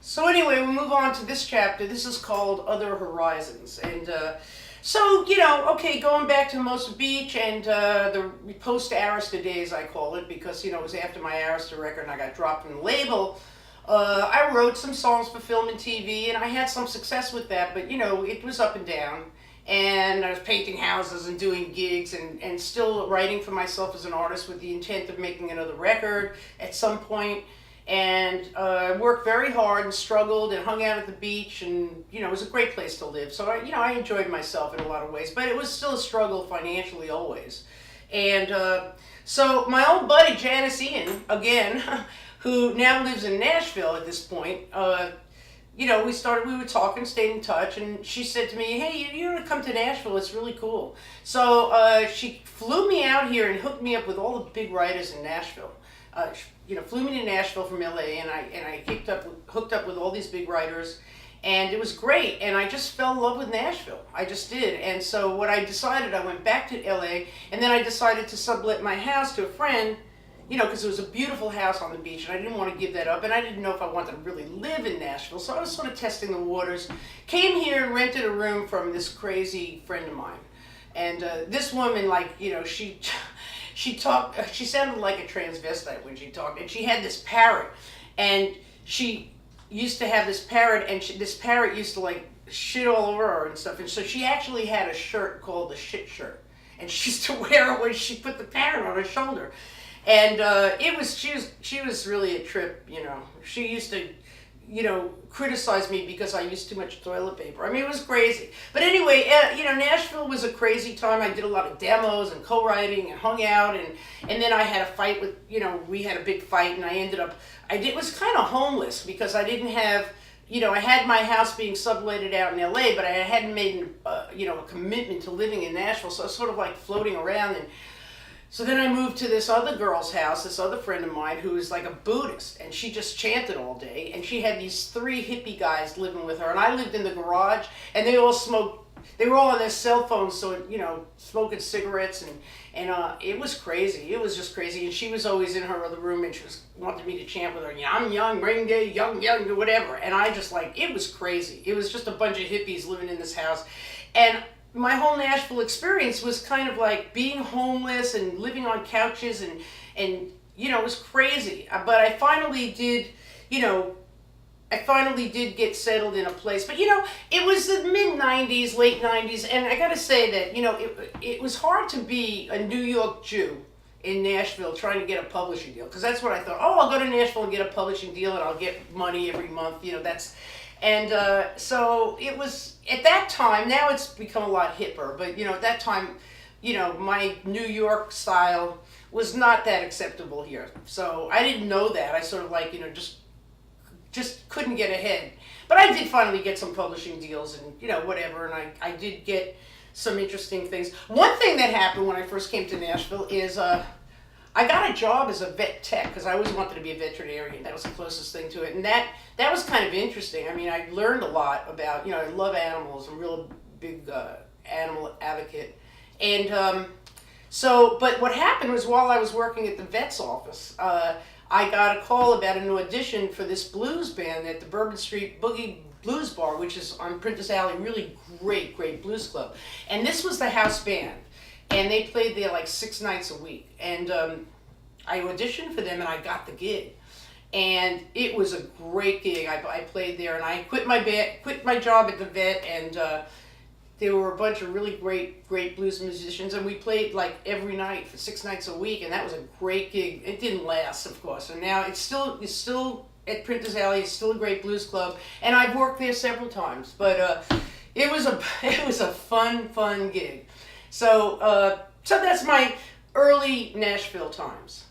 So anyway, we move on to this chapter. This is called Other Horizons. And so, okay, going back to Hermosa Beach and the post-Arista days, I call it, because, it was after my Arista record and I got dropped from the label. I wrote some songs for film and TV, and I had some success with that, but, it was up and down. And I was painting houses and doing gigs and still writing for myself as an artist with the intent of making another record at some point. And worked very hard and struggled and hung out at the beach, and it was a great place to live. So I enjoyed myself in a lot of ways, but it was still a struggle financially always. And so my old buddy Janice Ian, again, who now lives in Nashville at this point, we were talking, stayed in touch, and she said to me, "Hey, you ought to come to Nashville, it's really cool." So she flew me out here and hooked me up with all the big writers in Nashville. Flew me to Nashville from LA, and I hooked up with all these big writers, and it was great, and I just fell in love with Nashville. I just did. And so what I decided, I went back to LA, and then I decided to sublet my house to a friend, because it was a beautiful house on the beach, and I didn't want to give that up, and I didn't know if I wanted to really live in Nashville, so I was sort of testing the waters. Came here and rented a room from this crazy friend of mine, and this woman, she sounded like a transvestite when she talked, and she had this parrot, and she used to have this parrot, and this parrot used to shit all over her and stuff, and so she actually had a shirt called the shit shirt, and she used to wear it when she put the parrot on her shoulder. And she was really a trip, She used to, criticize me because I used too much toilet paper. I mean, it was crazy. But anyway, Nashville was a crazy time. I did a lot of demos and co-writing and hung out, and then I had a fight with, we had a big fight, and I was kind of homeless because I didn't have, I had my house being subletted out in LA, but I hadn't made, a commitment to living in Nashville, so I was sort of like floating around. And so then I moved to this other girl's house, this other friend of mine who is like a Buddhist, and she just chanted all day, and she had these 3 hippie guys living with her, and I lived in the garage, and they all smoked, they were all on their cell phones, so, smoking cigarettes, and it was crazy. It was just crazy, and she was always in her other room, and she wanted me to chant with her, I'm young, ring day, young, whatever, and I just it was crazy. It was just a bunch of hippies living in this house, and my whole Nashville experience was kind of like being homeless and living on couches, and it was crazy. But I finally did, get settled in a place. But it was the mid-90s, late 90s, and I gotta say that, it was hard to be a New York Jew in Nashville trying to get a publishing deal, because that's what I thought. Oh, I'll go to Nashville and get a publishing deal, and I'll get money every month. So it was, at that time, now it's become a lot hipper, but at that time, my New York style was not that acceptable here. So I didn't know that. I sort of just couldn't get ahead. But I did finally get some publishing deals and, whatever, and I did get some interesting things. One thing that happened when I first came to Nashville is I got a job as a vet tech, because I always wanted to be a veterinarian. That was the closest thing to it. And that was kind of interesting. I mean, I learned a lot about, I love animals. I'm a real big animal advocate. And but what happened was, while I was working at the vet's office, I got a call about an audition for this blues band at the Bourbon Street Boogie Blues Bar, which is on Prentice Alley, really great blues club. And this was the house band. And they played there 6 nights a week. And I auditioned for them, and I got the gig. And it was a great gig. I played there, and I quit my job at the vet, and there were a bunch of really great blues musicians, and we played every night for 6 nights a week, and that was a great gig. It didn't last, of course, and now it's still at Prentice Alley. It's still a great blues club, and I've worked there several times. But it was a fun gig. So that's my early Nashville times.